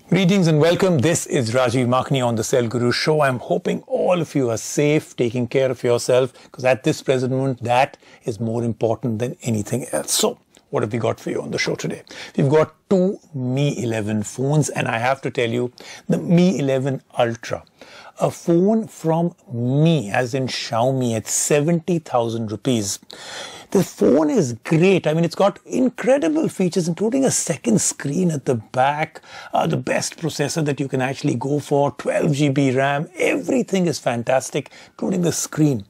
Greetings and welcome. This is Rajiv Makhni on the Cell Guru Show. I'm hoping all of you are safe, taking care of yourself, because at this present moment, that is more important than anything else. So, what have we got for you on the show today? We've got two Mi 11 phones, and I have to tell you, the Mi 11 Ultra, a phone from Mi, as in Xiaomi, at 70,000 rupees. The phone is great. I mean, it's got incredible features, including a second screen at the back, the best processor that you can actually go for, 12 GB RAM. Everything is fantastic, including the screen.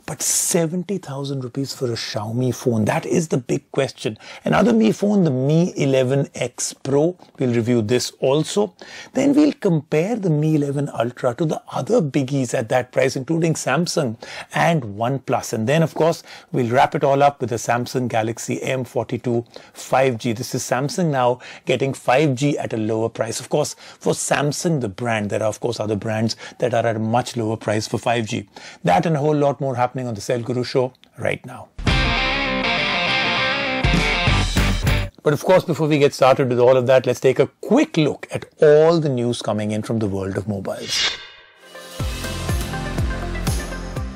But 70,000 rupees for a Xiaomi phone, that is the big question. Another Mi phone, the Mi 11X Pro, we'll review this also. Then we'll compare the Mi 11 Ultra to the other biggies at that price, including Samsung and OnePlus. And then, of course, we'll wrap it all up with the Samsung Galaxy M42 5G. This is Samsung now getting 5G at a lower price. Of course, for Samsung, the brand, there are, of course, other brands that are at a much lower price for 5G. That and a whole lot more happening on the Cell Guru Show right now. But of course, before we get started with all of that, let's take a quick look at all the news coming in from the world of mobiles.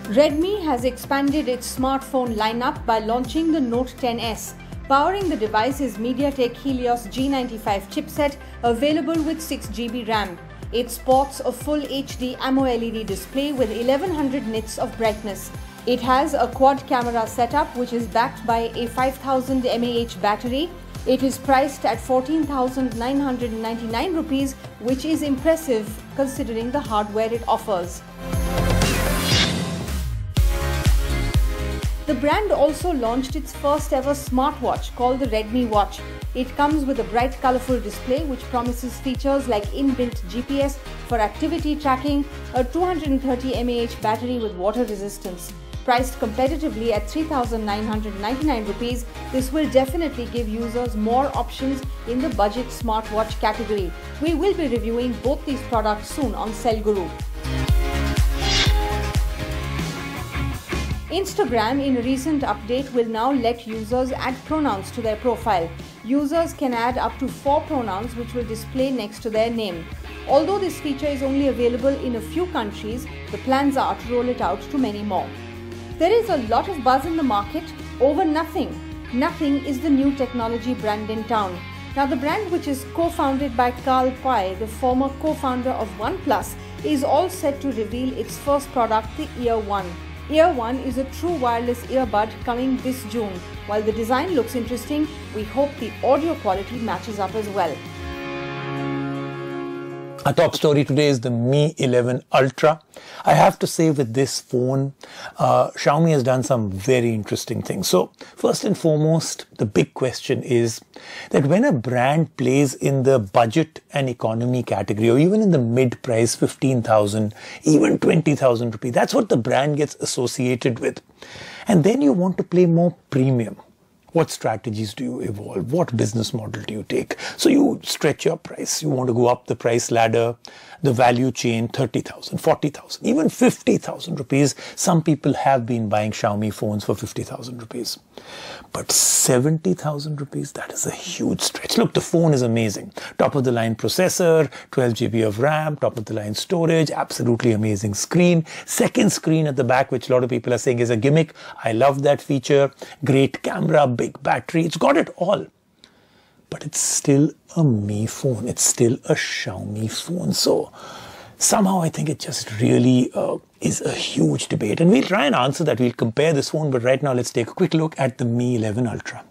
Redmi has expanded its smartphone lineup by launching the Note 10S. Powering the device is MediaTek Helios G95 chipset, available with 6 GB RAM. It sports a full HD AMOLED display with 1100 nits of brightness. It has a quad camera setup which is backed by a 5000 mAh battery. It is priced at 14,999 rupees, which is impressive considering the hardware it offers. The brand also launched its first ever smartwatch called the Redmi Watch. It comes with a bright colorful display which promises features like inbuilt GPS for activity tracking, a 230 mAh battery with water resistance. Priced competitively at 3,999 rupees, this will definitely give users more options in the budget smartwatch category. We will be reviewing both these products soon on Cell Guru. Instagram, in a recent update, will now let users add pronouns to their profile. Users can add up to 4 pronouns which will display next to their name. Although this feature is only available in a few countries, the plans are to roll it out to many more. There is a lot of buzz in the market over nothing. Nothing is the new technology brand in town. Now, the brand, which is co-founded by Carl Pei, the former co-founder of OnePlus, is all set to reveal its first product, the Ear One. Ear One is a true wireless earbud coming this June. While the design looks interesting, we hope the audio quality matches up as well. Our top story today is the Mi 11 Ultra. I have to say, with this phone, Xiaomi has done some very interesting things. So first and foremost, the big question is that when a brand plays in the budget and economy category, or even in the mid-price 15,000, even 20,000 rupees, that's what the brand gets associated with. And then you want to play more premium. What strategies do you evolve? What business model do you take? So you stretch your price. You want to go up the price ladder, the value chain, 30,000, 40,000, even 50,000 rupees. Some people have been buying Xiaomi phones for 50,000 rupees. But 70,000 rupees, that is a huge stretch. Look, the phone is amazing. Top of the line processor, 12 GB of RAM, top of the line storage, absolutely amazing screen. Second screen at the back, which a lot of people are saying is a gimmick. I love that feature. Great camera, big battery. It's got it all. But it's still a Mi phone. It's still a Xiaomi phone. So somehow I think it just really is a huge debate. And we'll try and answer that. We'll compare this phone. But right now, let's take a quick look at the Mi 11 Ultra.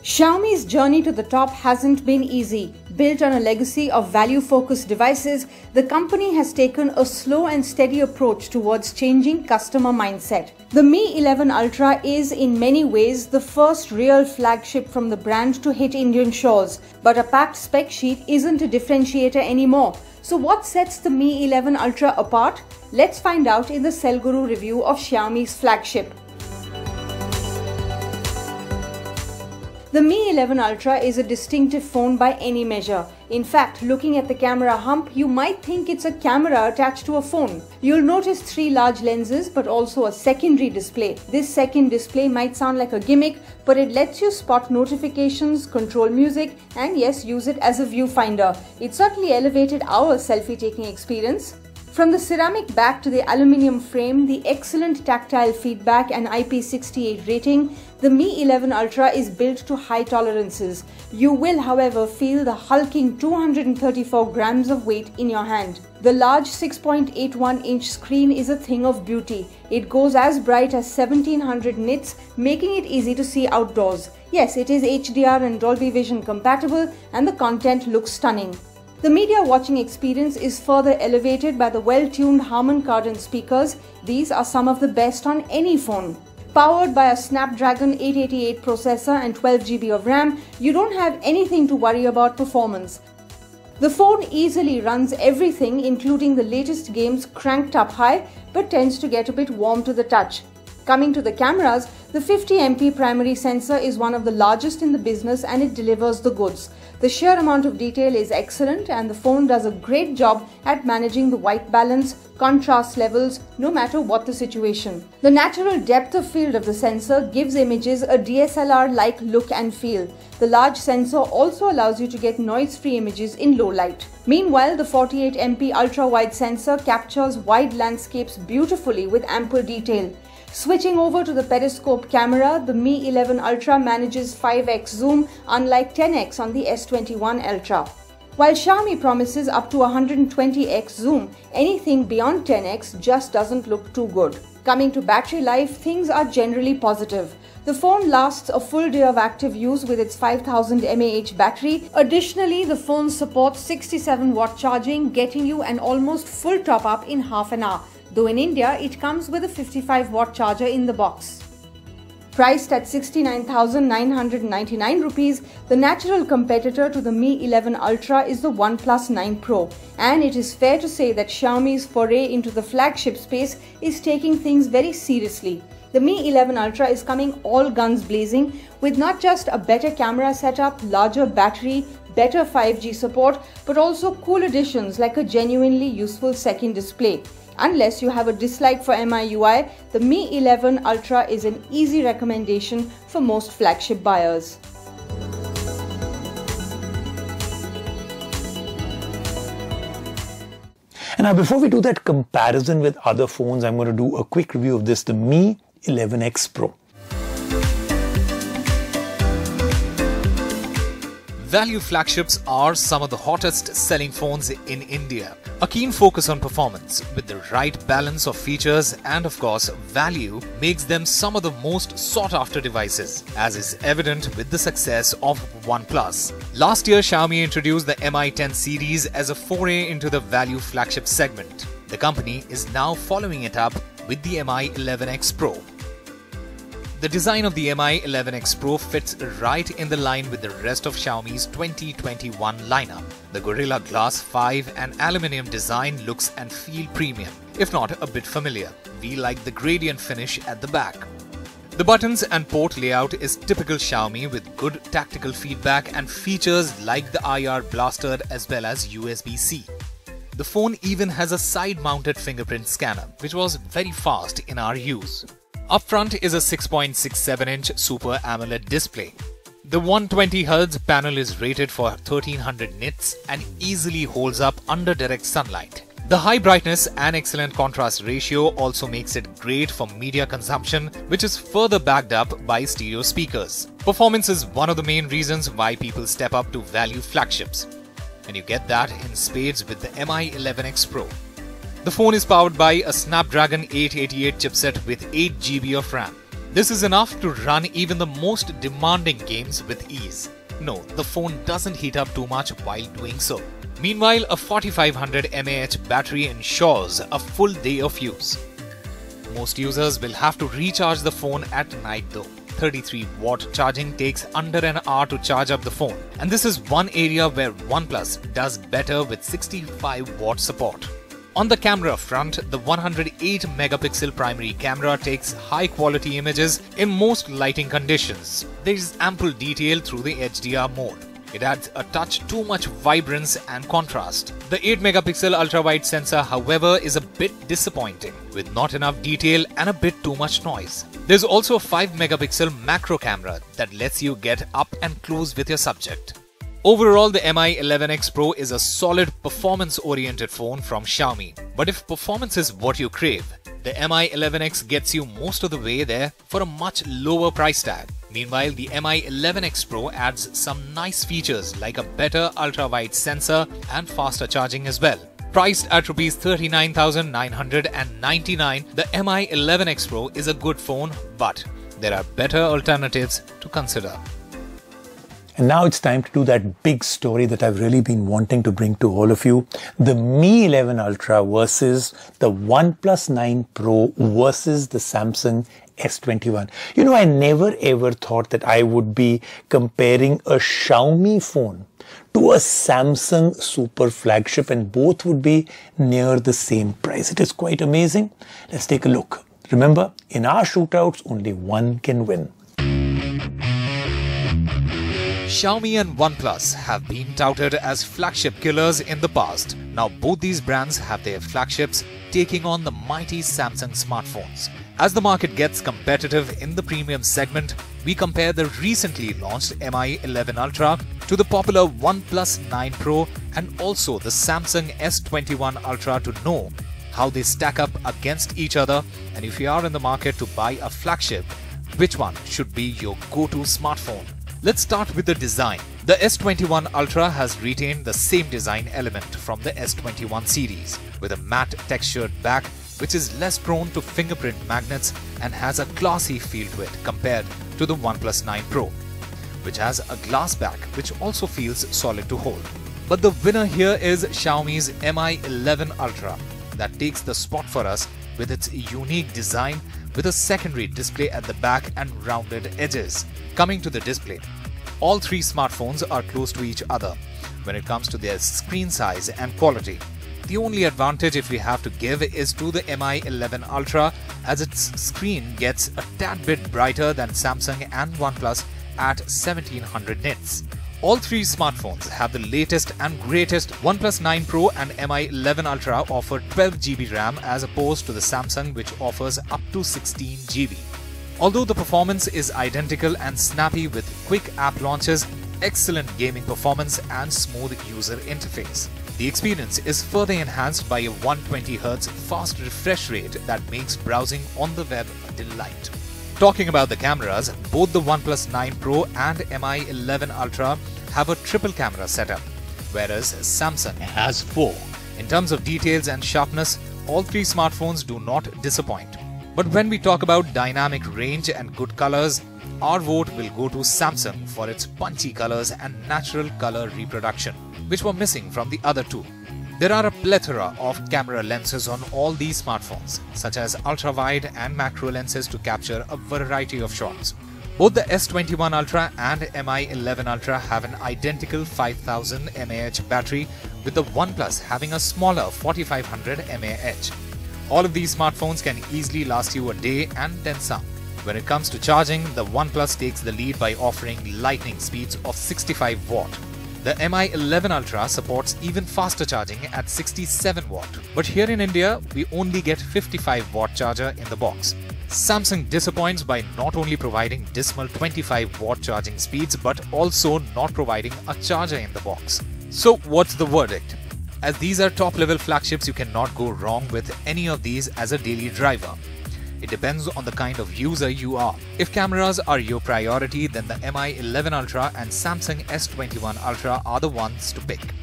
Xiaomi's journey to the top hasn't been easy. Built on a legacy of value-focused devices, the company has taken a slow and steady approach towards changing customer mindset. The Mi 11 Ultra is in many ways the first real flagship from the brand to hit Indian shores, but a packed spec sheet isn't a differentiator anymore. So what sets the Mi 11 Ultra apart? Let's find out in the Cell Guru review of Xiaomi's flagship. The Mi 11 Ultra is a distinctive phone by any measure. In fact, looking at the camera hump, you might think it's a camera attached to a phone. You'll notice 3 large lenses but also a secondary display. This second display might sound like a gimmick, but it lets you spot notifications, control music, and yes, use it as a viewfinder. It certainly elevated our selfie taking experience. From the ceramic back to the aluminium frame, the excellent tactile feedback and IP68 rating, the Mi 11 Ultra is built to high tolerances. You will, however, feel the hulking 234 grams of weight in your hand. The large 6.81-inch screen is a thing of beauty. It goes as bright as 1700 nits, making it easy to see outdoors. Yes, it is HDR and Dolby Vision compatible, and the content looks stunning. The media watching experience is further elevated by the well-tuned HARMAN KARDON speakers. These are some of the best on any phone. Powered by a Snapdragon 888 processor and 12GB of RAM, you don't have anything to worry about performance. The phone easily runs everything, including the latest games cranked up high, but tends to get a bit warm to the touch. Coming to the cameras, the 50MP primary sensor is one of the largest in the business and it delivers the goods. The sheer amount of detail is excellent and the phone does a great job at managing the white balance, contrast levels, no matter what the situation. The natural depth of field of the sensor gives images a DSLR-like look and feel. The large sensor also allows you to get noise-free images in low light. Meanwhile, the 48MP ultra-wide sensor captures wide landscapes beautifully with ample detail. Switching over to the periscope camera, the Mi 11 Ultra manages 5x zoom, unlike 10x on the S21 Ultra. While Xiaomi promises up to 120x zoom, anything beyond 10x just doesn't look too good. Coming to battery life, things are generally positive. The phone lasts a full day of active use with its 5000 mAh battery. Additionally, the phone supports 67-watt charging, getting you an almost full top-up in half an hour. Though in India, it comes with a 55-watt charger in the box. Priced at 69,999 rupees, the natural competitor to the Mi 11 Ultra is the OnePlus 9 Pro. And it is fair to say that Xiaomi's foray into the flagship space is taking things very seriously. The Mi 11 Ultra is coming all guns blazing with not just a better camera setup, larger battery, better 5G support, but also cool additions like a genuinely useful second display. Unless you have a dislike for MIUI, the Mi 11 Ultra is an easy recommendation for most flagship buyers. And now before we do that comparison with other phones, I'm going to do a quick review of this, the Mi 11X Pro. Value flagships are some of the hottest selling phones in India. A keen focus on performance with the right balance of features and of course value makes them some of the most sought after devices, as is evident with the success of OnePlus. Last year, Xiaomi introduced the Mi 10 series as a foray into the value flagship segment. The company is now following it up with the Mi 11X Pro. The design of the Mi 11X Pro fits right in the line with the rest of Xiaomi's 2021 lineup. The Gorilla Glass 5 and aluminium design looks and feel premium, if not a bit familiar. We like the gradient finish at the back. The buttons and port layout is typical Xiaomi with good tactical feedback and features like the IR blaster as well as USB-C. The phone even has a side-mounted fingerprint scanner, which was very fast in our use. Up front is a 6.67-inch Super AMOLED display. The 120Hz panel is rated for 1300 nits and easily holds up under direct sunlight. The high brightness and excellent contrast ratio also makes it great for media consumption, which is further backed up by stereo speakers. Performance is one of the main reasons why people step up to value flagships. And you get that in spades with the Mi 11X Pro. The phone is powered by a Snapdragon 888 chipset with 8GB of RAM. This is enough to run even the most demanding games with ease. No, the phone doesn't heat up too much while doing so. Meanwhile, a 4500 mAh battery ensures a full day of use. Most users will have to recharge the phone at night though. 33-watt charging takes under an hour to charge up the phone, and this is one area where OnePlus does better with 65-watt support. On the camera front, the 108 megapixel primary camera takes high quality images in most lighting conditions. There is ample detail through the HDR mode. It adds a touch too much vibrance and contrast. The 8 megapixel ultra-wide sensor, however, is a bit disappointing, with not enough detail and a bit too much noise. There's also a 5 megapixel macro camera that lets you get up and close with your subject. Overall, the Mi 11X Pro is a solid performance-oriented phone from Xiaomi. But if performance is what you crave, the Mi 11X gets you most of the way there for a much lower price tag. Meanwhile, the Mi 11X Pro adds some nice features like a better ultra-wide sensor and faster charging as well. Priced at Rs 39,999, the Mi 11X Pro is a good phone, but there are better alternatives to consider. And now it's time to do that big story that I've really been wanting to bring to all of you. The Mi 11 Ultra versus the OnePlus 9 Pro versus the Samsung S21. You know, I never ever thought that I would be comparing a Xiaomi phone to a Samsung super flagship, and both would be near the same price. It is quite amazing. Let's take a look. Remember, in our shootouts, only one can win. Xiaomi and OnePlus have been touted as flagship killers in the past. Now both these brands have their flagships taking on the mighty Samsung smartphones. As the market gets competitive in the premium segment, we compare the recently launched Mi 11 Ultra to the popular OnePlus 9 Pro and also the Samsung S21 Ultra to know how they stack up against each other, and if you are in the market to buy a flagship, which one should be your go-to smartphone. Let's start with the design. The S21 Ultra has retained the same design element from the S21 series, with a matte textured back which is less prone to fingerprint magnets and has a classy feel to it compared to the OnePlus 9 Pro, which has a glass back which also feels solid to hold. But the winner here is Xiaomi's Mi 11 Ultra that takes the spot for us with its unique design with a secondary display at the back and rounded edges. Coming to the display, all three smartphones are close to each other when it comes to their screen size and quality. The only advantage if we have to give is to the Mi 11 Ultra, as its screen gets a tad bit brighter than Samsung and OnePlus at 1700 nits. All three smartphones have the latest and greatest. OnePlus 9 Pro and Mi 11 Ultra offer 12GB RAM as opposed to the Samsung, which offers up to 16GB. Although the performance is identical and snappy with quick app launches, excellent gaming performance and smooth user interface. The experience is further enhanced by a 120Hz fast refresh rate that makes browsing on the web a delight. Talking about the cameras, both the OnePlus 9 Pro and Mi 11 Ultra have a triple camera setup, whereas Samsung has 4. In terms of details and sharpness, all three smartphones do not disappoint. But when we talk about dynamic range and good colors, our vote will go to Samsung for its punchy colors and natural color reproduction, which were missing from the other two. There are a plethora of camera lenses on all these smartphones, such as ultra-wide and macro lenses to capture a variety of shots. Both the S21 Ultra and Mi 11 Ultra have an identical 5000 mAh battery, with the OnePlus having a smaller 4500 mAh. All of these smartphones can easily last you a day and then some. When it comes to charging, the OnePlus takes the lead by offering lightning speeds of 65 watt. The Mi 11 Ultra supports even faster charging at 67 watt, but here in India, we only get 55 watt charger in the box. Samsung disappoints by not only providing dismal 25 watt charging speeds, but also not providing a charger in the box. So what's the verdict? As these are top-level flagships, you cannot go wrong with any of these as a daily driver. It depends on the kind of user you are. If cameras are your priority, then the Mi 11 Ultra and Samsung S21 Ultra are the ones to pick.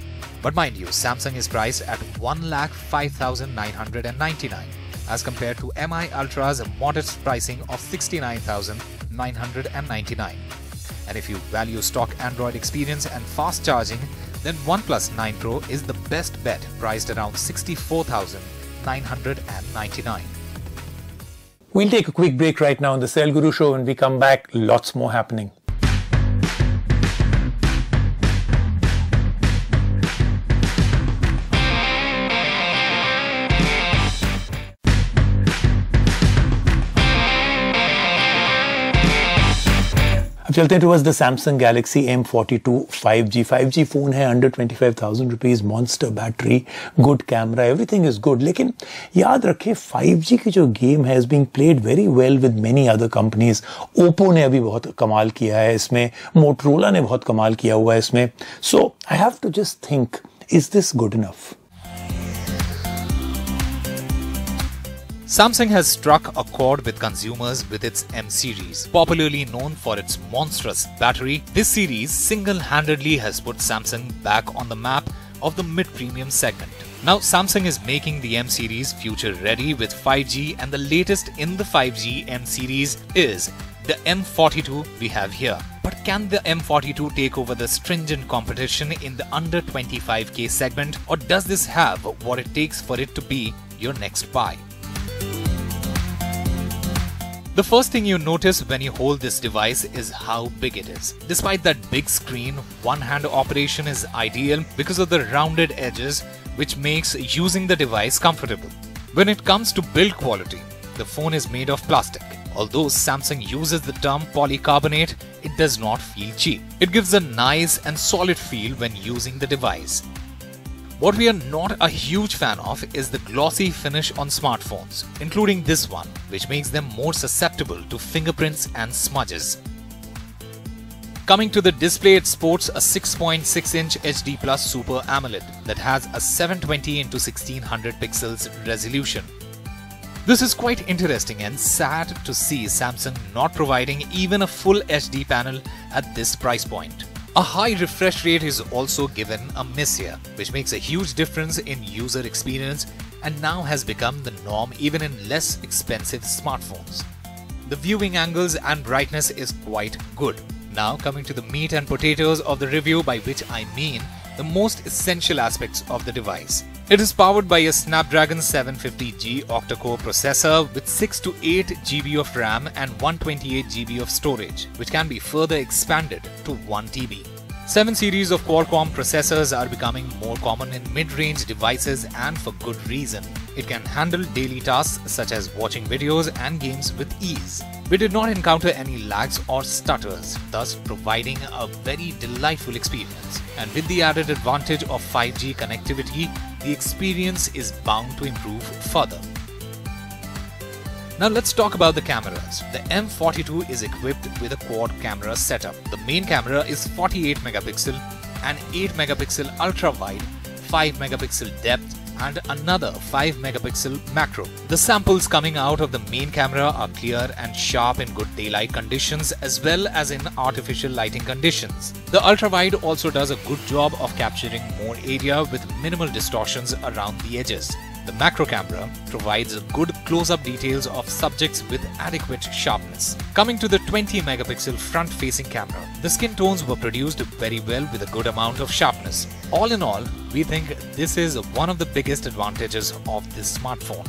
But mind you, Samsung is priced at 1,05,999 as compared to Mi Ultra's modest pricing of 69,999. And if you value stock Android experience and fast charging, then OnePlus 9 Pro is the best bet, priced around 64,999. We'll take a quick break right now on the Sale Guru Show. When we come back, lots more happening. चलते हैं towards the Samsung Galaxy M42 5G. 5G phone है, under 25,000 rupees, monster battery, good camera, everything is good. लेकिन याद रखें 5G की जो game है is being played very well with many other companies. Oppo ने अभी बहुत कमाल किया है इसमें, Motorola ने बहुत कमाल किया हुआ है इसमें. So I have to just think, is this good enough? Samsung has struck a chord with consumers with its M series. Popularly known for its monstrous battery, this series single-handedly has put Samsung back on the map of the mid-premium segment. Now, Samsung is making the M series future-ready with 5G, and the latest in the 5G M series is the M42 we have here. But can the M42 take over the stringent competition in the under 25k segment, or does this have what it takes for it to be your next buy? The first thing you notice when you hold this device is how big it is. Despite that big screen, one-hand operation is ideal because of the rounded edges, which makes using the device comfortable. When it comes to build quality, the phone is made of plastic. Although Samsung uses the term polycarbonate, it does not feel cheap. It gives a nice and solid feel when using the device. What we are not a huge fan of is the glossy finish on smartphones, including this one, which makes them more susceptible to fingerprints and smudges. Coming to the display, it sports a 6.6-inch HD Plus Super AMOLED that has a 720x1600 pixels resolution. This is quite interesting and sad to see Samsung not providing even a full HD panel at this price point. A high refresh rate is also given a miss here, which makes a huge difference in user experience and now has become the norm even in less expensive smartphones. The viewing angles and brightness is quite good. Now coming to the meat and potatoes of the review, by which I mean the most essential aspects of the device. It is powered by a Snapdragon 750G octa-core processor with 6 to 8 GB of RAM and 128 GB of storage, which can be further expanded to 1 TB. 7 series of Qualcomm processors are becoming more common in mid-range devices, and for good reason. It can handle daily tasks such as watching videos and games with ease. We did not encounter any lags or stutters, thus providing a very delightful experience. And with the added advantage of 5G connectivity, the experience is bound to improve further. Now let's talk about the cameras. The M42 is equipped with a quad camera setup. The main camera is 48 megapixel, an 8 megapixel ultra-wide, 5 megapixel depth, and another 5 megapixel macro. The samples coming out of the main camera are clear and sharp in good daylight conditions as well as in artificial lighting conditions. The ultra-wide also does a good job of capturing more area with minimal distortions around the edges. The macro camera provides good close-up details of subjects with adequate sharpness. Coming to the 20 megapixel front-facing camera, the skin tones were produced very well with a good amount of sharpness. All in all, we think this is one of the biggest advantages of this smartphone.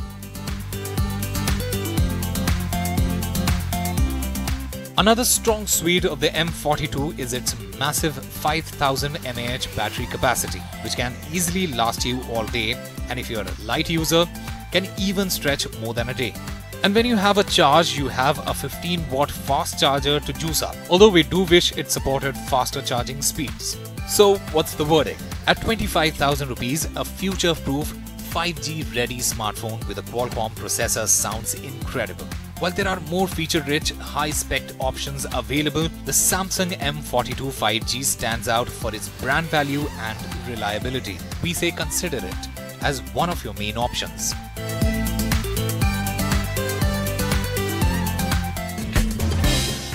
Another strong suite of the M42 is its massive 5000 mAh battery capacity, which can easily last you all day, and if you're a light user, can even stretch more than a day. And when you have a charge, you have a 15-watt fast charger to juice up, although we do wish it supported faster charging speeds. So what's the verdict? At 25,000 rupees, a future-proof 5G-ready smartphone with a Qualcomm processor sounds incredible. While there are more feature-rich, high-spec options available, the Samsung M42 5G stands out for its brand value and reliability. We say consider it as one of your main options.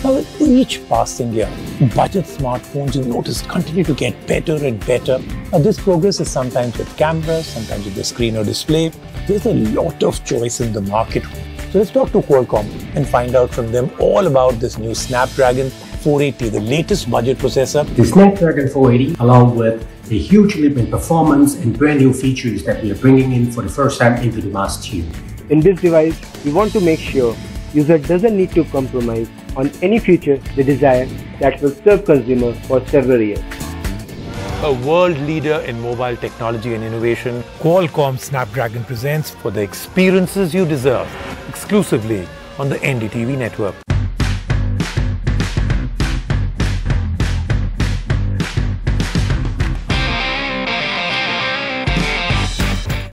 Now, with each passing year, budget smartphones, you notice, continue to get better and better. Now, this progress is sometimes with cameras, sometimes with the screen or display. There's a lot of choice in the market. So let's talk to Qualcomm and find out from them all about this new Snapdragon 480, the latest budget processor. The Snapdragon 480, along with a huge leap in performance and brand new features that we are bringing in for the first time into the mass tier. In this device, we want to make sure user doesn't need to compromise on any feature they desire that will serve consumers for several years. A world leader in mobile technology and innovation, Qualcomm Snapdragon presents for the experiences you deserve, exclusively on the NDTV network.